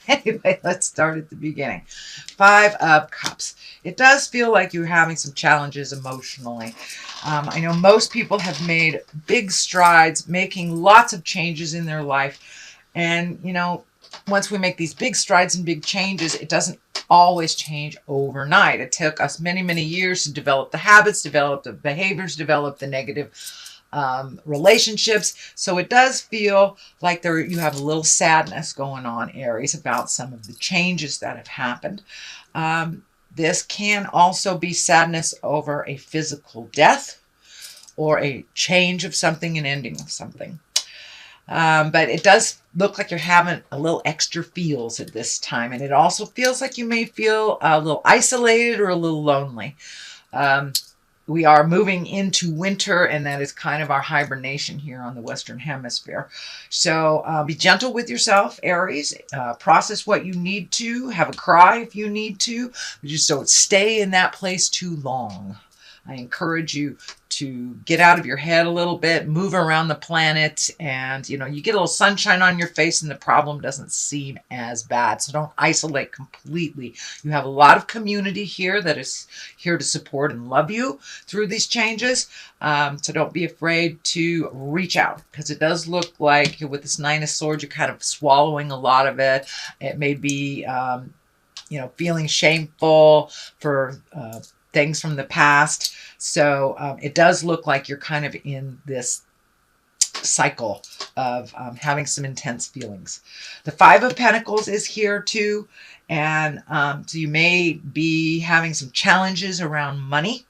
Anyway, let's start at the beginning. Five of Cups. It does feel like you're having some challenges emotionally. I know most people have made big strides, making lots of changes in their life. And, once we make these big strides and big changes, it doesn't always change overnight. It took us many, many years to develop the habits, develop the behaviors, develop the negative relationships. So it does feel like you have a little sadness going on, Aries, about some of the changes that have happened. This can also be sadness over a physical death or a change of something, an ending of something. But it does look like you're having a little extra feels at this time. And it also feels like you may feel a little isolated or a little lonely. We are moving into winter, and that is kind of our hibernation here on the Western Hemisphere. So be gentle with yourself, Aries. Process what you need to. Have a cry if you need to. But just don't stay in that place too long. I encourage you to get out of your head a little bit, move around the planet, and you get a little sunshine on your face and the problem doesn't seem as bad. So don't isolate completely. You have a lot of community here that is here to support and love you through these changes. So don't be afraid to reach out, because it does look like with this Nine of Swords, you're kind of swallowing a lot of it. It may be, feeling shameful for things from the past. So it does look like you're kind of in this cycle of having some intense feelings. The Five of Pentacles is here too. And so you may be having some challenges around money.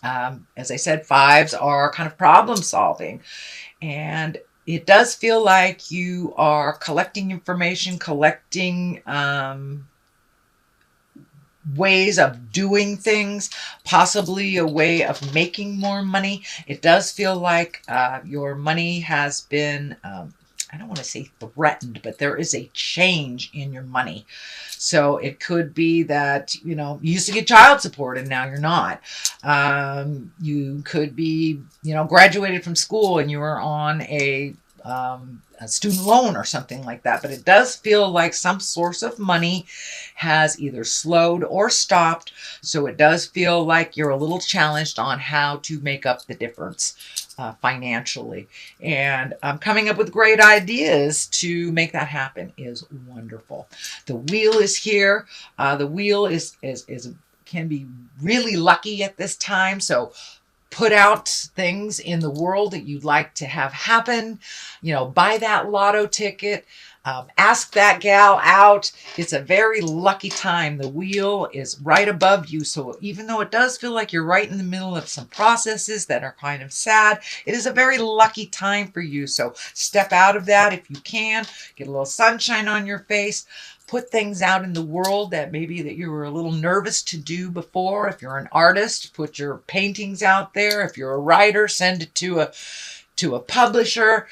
As I said, fives are kind of problem solving. And it does feel like you are collecting information, collecting ways of doing things, possibly a way of making more money. It does feel like your money has been, I don't want to say threatened, but there is a change in your money. So it could be that, you used to get child support and now you're not. You could be, graduated from school and you were on a student loan or something like that. But it does feel like some source of money has either slowed or stopped. So it does feel like you're a little challenged on how to make up the difference financially. And coming up with great ideas to make that happen is wonderful. The Wheel is here. The Wheel can be really lucky at this time. So put out things in the world that you'd like to have happen. Buy that lotto ticket. Ask that gal out. It's a very lucky time. The Wheel is right above you. So even though it does feel like you're right in the middle of some processes that are kind of sad, it is a very lucky time for you. So step out of that if you can. Get a little sunshine on your face. Put things out in the world that maybe that you were a little nervous to do before. If you're an artist, put your paintings out there. If you're a writer, send it to a publisher.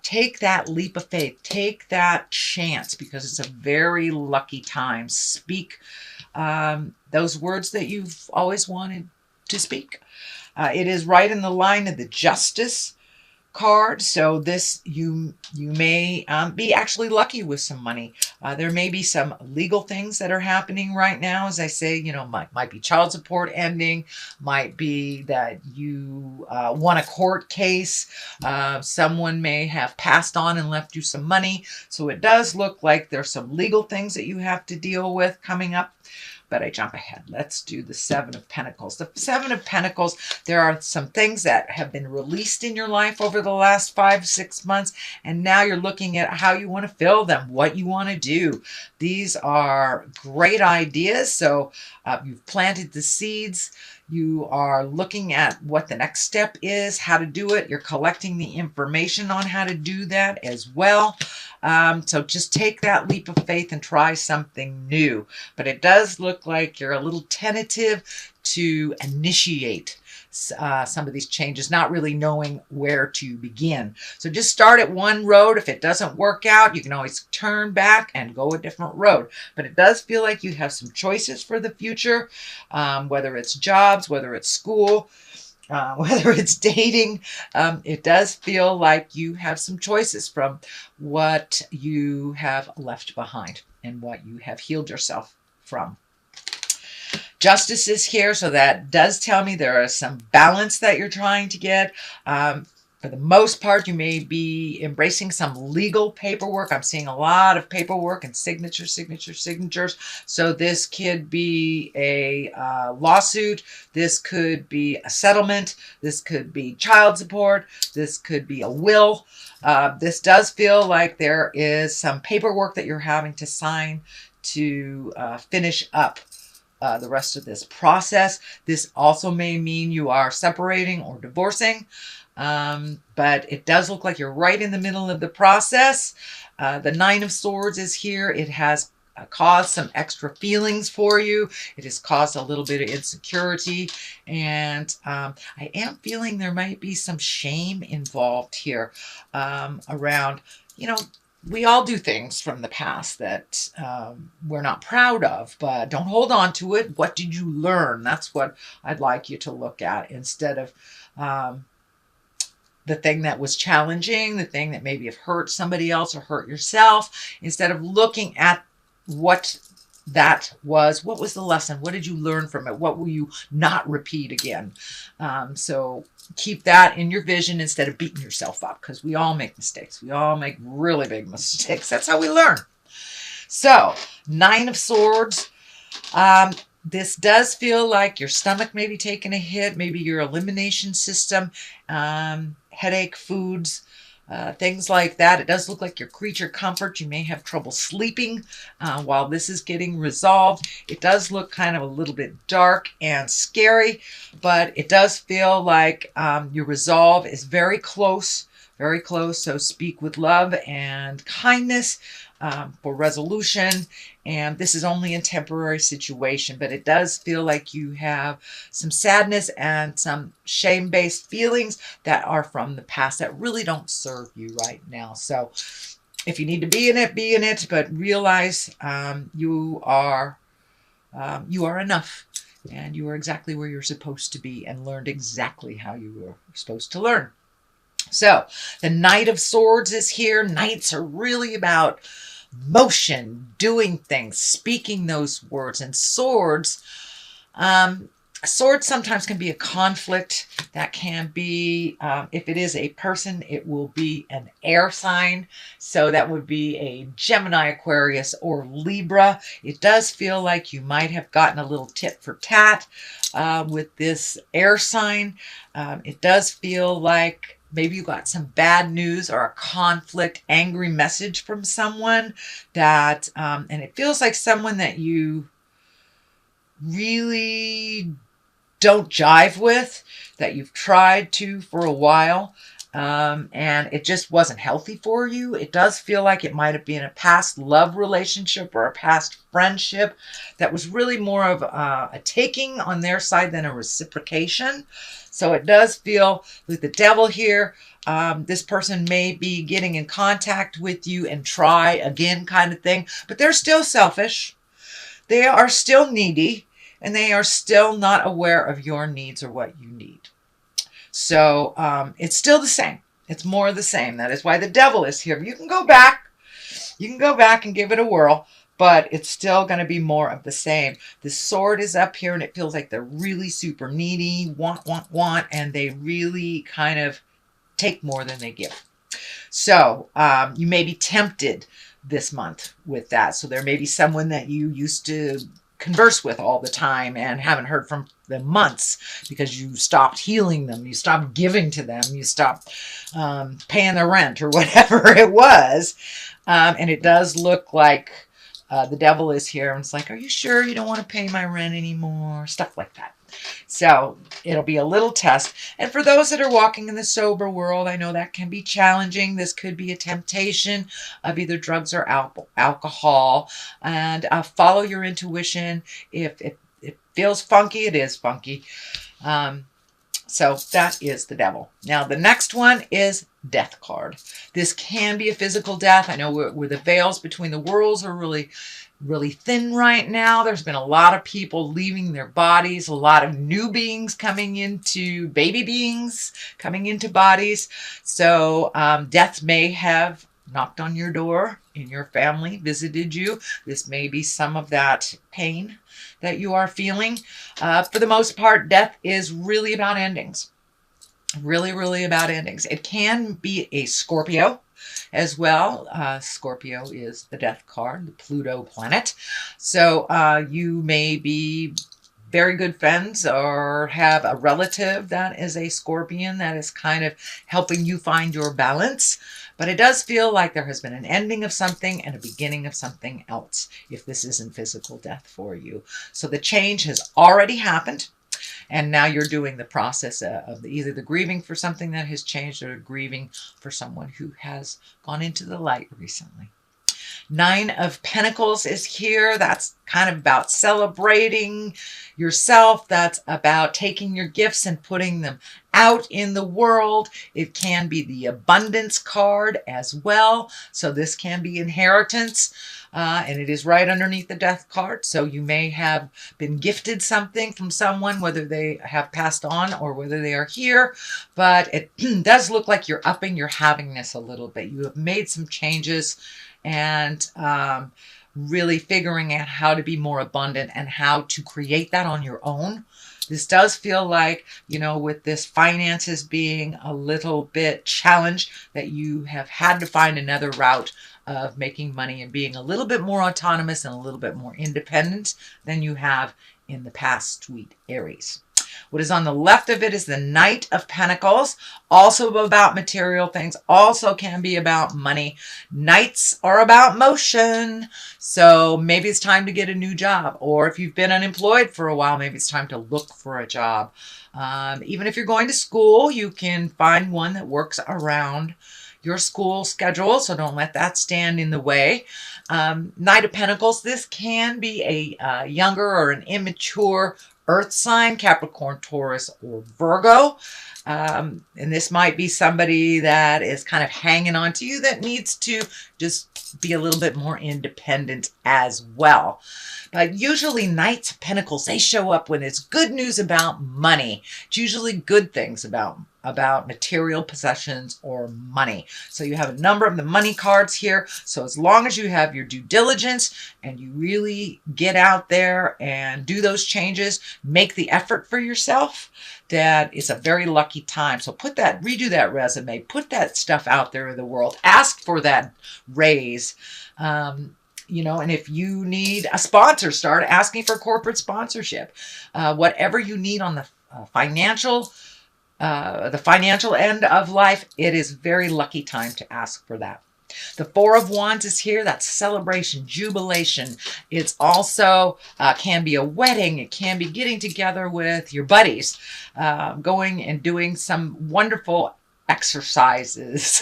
Take that leap of faith. Take that chance, because it's a very lucky time. Speak those words that you've always wanted to speak. It is right in the line of the Justice card. So this, you may be actually lucky with some money. There may be some legal things that are happening right now. As I say, might be child support ending, might be that you won a court case. Someone may have passed on and left you some money. So it does look like there's some legal things that you have to deal with coming up. But I jump ahead. Let's do the Seven of Pentacles. The Seven of Pentacles, there are some things that have been released in your life over the last 5-6 months, and now you're looking at how you want to fill them, what you want to do. These are great ideas. So you've planted the seeds. You are looking at what the next step is, how to do it. You're collecting the information on how to do that as well. So just take that leap of faith and try something new. But it does look like you're a little tentative to initiate some of these changes, not really knowing where to begin. So just start at one road. If it doesn't work out, you can always turn back and go a different road. But it does feel like you have some choices for the future, whether it's jobs, whether it's school. whether it's dating, it does feel like you have some choices from what you have left behind and what you have healed yourself from. Justice is here, so that does tell me there is some balance that you're trying to get. For the most part, you may be embracing some legal paperwork. I'm seeing a lot of paperwork and signatures. So this could be a lawsuit. This could be a settlement. This could be child support. This could be a will. This does feel like there is some paperwork that you're having to sign to finish up the rest of this process. This also may mean you are separating or divorcing. But it does look like you're right in the middle of the process. The Nine of Swords is here. It has caused some extra feelings for you. It has caused a little bit of insecurity. And I am feeling there might be some shame involved here around, we all do things from the past that we're not proud of, but don't hold on to it. What did you learn? That's what I'd like you to look at instead of the thing that was challenging, the thing that maybe have hurt somebody else or hurt yourself. Instead of looking at what that was, what was the lesson? What did you learn from it? What will you not repeat again? So keep that in your vision instead of beating yourself up, because we all make mistakes. We all make really big mistakes. That's how we learn. So, Nine of Swords. This does feel like your stomach may be taking a hit, maybe your elimination system, headache, foods, things like that. It does look like your creature comfort. You may have trouble sleeping while this is getting resolved. It does look kind of a little bit dark and scary, but it does feel like your resolve is very close, very close. So speak with love and kindness for resolution. And this is only a temporary situation, but it does feel like you have some sadness and some shame-based feelings that are from the past that really don't serve you right now. So if you need to be in it, be in it, but realize you are enough and you are exactly where you're supposed to be and learned exactly how you were supposed to learn. So the Knight of Swords is here. Knights are really about motion, doing things, speaking those words. And swords, swords sometimes can be a conflict. That can be, if it is a person, it will be an air sign. So that would be a Gemini, Aquarius, or Libra. It does feel like you might have gotten a little tit for tat with this air sign. It does feel like maybe you got some bad news or a conflict, angry message from someone that, and it feels like someone that you really don't jive with, that you've tried to for a while, and it just wasn't healthy for you. It does feel like it might have been a past love relationship or a past friendship that was really more of a taking on their side than a reciprocation. So it does feel with the Devil here, this person may be getting in contact with you and try again kind of thing, but they're still selfish. They are still needy, and they are still not aware of your needs or what you need. So it's still the same. It's more of the same. That is why the Devil is here. You can go back. You can go back and give it a whirl, but it's still going to be more of the same. The Sword is up here, and it feels like they're really super needy, want, and they really kind of take more than they give. So you may be tempted this month with that. So there may be someone that you used to converse with all the time and haven't heard from them months because you stopped healing them, you stopped giving to them, you stopped paying their rent or whatever it was. And it does look like the Devil is here, and it's like, are you sure you don't want to pay my rent anymore? Stuff like that. So it'll be a little test. And for those that are walking in the sober world, I know that can be challenging. This could be a temptation of either drugs or alcohol. And follow your intuition. If it feels funky, it is funky. So that is the devil. Now, the next one is death card. This can be a physical death. I know where the veils between the worlds are really, really thin right now. There's been a lot of people leaving their bodies, a lot of new beings coming into, baby beings coming into bodies. So death may have knocked on your door in your family, visited you. This may be some of that pain that you are feeling. For the most part, death is really about endings. Really, really about endings. It can be a Scorpio as well. Scorpio is the death card, the Pluto planet. So you may be very good friends or have a relative that is a Scorpion that is kind of helping you find your balance. But it does feel like there has been an ending of something and a beginning of something else if this isn't physical death for you. So the change has already happened. And now you're doing the process of either the grieving for something that has changed or grieving for someone who has gone into the light recently. 9 of Pentacles is here. That's kind of about celebrating yourself. That's about taking your gifts and putting them out in the world. It can be the abundance card as well. So this can be inheritance. And it is right underneath the death card. So you may have been gifted something from someone, whether they have passed on or whether they are here. But it does look like you're upping your havingness a little bit. You have made some changes and really figuring out how to be more abundant and how to create that on your own. This does feel like, you know, with this finances being a little bit challenged, that you have had to find another route of making money and being a little bit more autonomous and a little bit more independent than you have in the past, sweet Aries. What is on the left of it is the Knight of Pentacles, also about material things, also can be about money. Knights are about motion, so maybe it's time to get a new job, or if you've been unemployed for a while, maybe it's time to look for a job. Even if you're going to school, you can find one that works around your school schedule, so don't let that stand in the way. Knight of Pentacles, this can be a younger or an immature earth sign, Capricorn, Taurus, or Virgo. And this might be somebody that is kind of hanging on to you that needs to just be a little bit more independent as well. But usually Knights of Pentacles, they show up when it's good news about money. It's usually good things about material possessions or money. So you have a number of the money cards here. So as long as you have your due diligence and you really get out there and do those changes, make the effort for yourself, that it's a very lucky time. So redo that resume, put that stuff out there in the world, ask for that raise. You know, and if you need a sponsor, start asking for corporate sponsorship. Whatever you need on the financial end of life, it is a very lucky time to ask for that. The Four of Wands is here. That's celebration, jubilation. It's also can be a wedding. It can be getting together with your buddies, going and doing some wonderful exercises,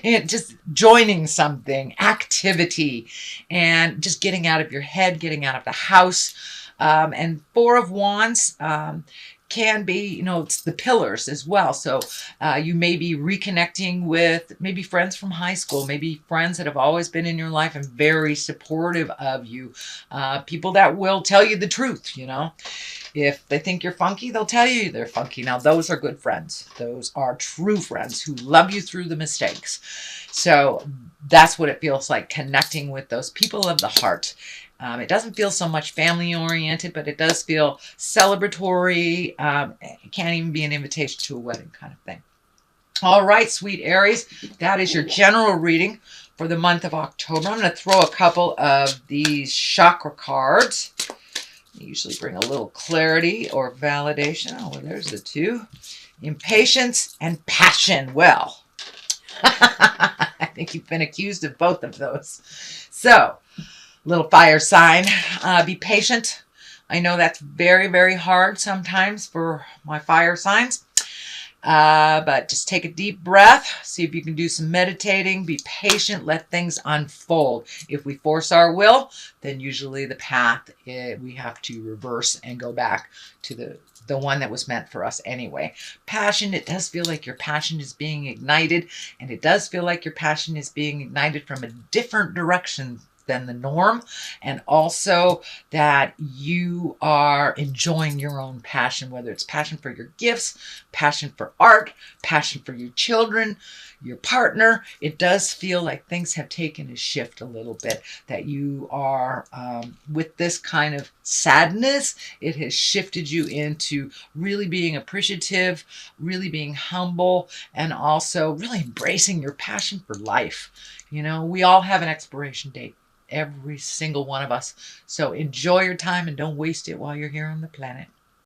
and just joining something, activity, and just getting out of your head, getting out of the house. And Four of Wands can be, you know, it's the pillars as well. So you may be reconnecting with maybe friends from high school, maybe friends that have always been in your life and very supportive of you. People that will tell you the truth, you know. If they think you're funky, they'll tell you they're funky. Now, those are good friends. Those are true friends who love you through the mistakes. So that's what it feels like, connecting with those people of the heart. It doesn't feel so much family-oriented, but it does feel celebratory. It can't even be an invitation to a wedding kind of thing. All right, sweet Aries, that is your general reading for the month of October. I'm going to throw a couple of these chakra cards. They usually bring a little clarity or validation. Oh, well, there's the two. Impatience and passion. Well, I think you've been accused of both of those. So, little fire sign, be patient. I know that's very, very hard sometimes for my fire signs. But just take a deep breath. See if you can do some meditating. Be patient. Let things unfold. If we force our will, then usually the path, we have to reverse and go back to the one that was meant for us anyway. Passion, it does feel like your passion is being ignited, and it does feel like your passion is being ignited from a different direction than the norm, and also that you are enjoying your own passion, whether it's passion for your gifts, passion for art, passion for your children, your partner. It does feel like things have taken a shift a little bit, that you are with this kind of sadness, it has shifted you into really being appreciative, really being humble, and also really embracing your passion for life. You know, we all have an expiration date, every single one of us. So enjoy your time and don't waste it while you're here on the planet.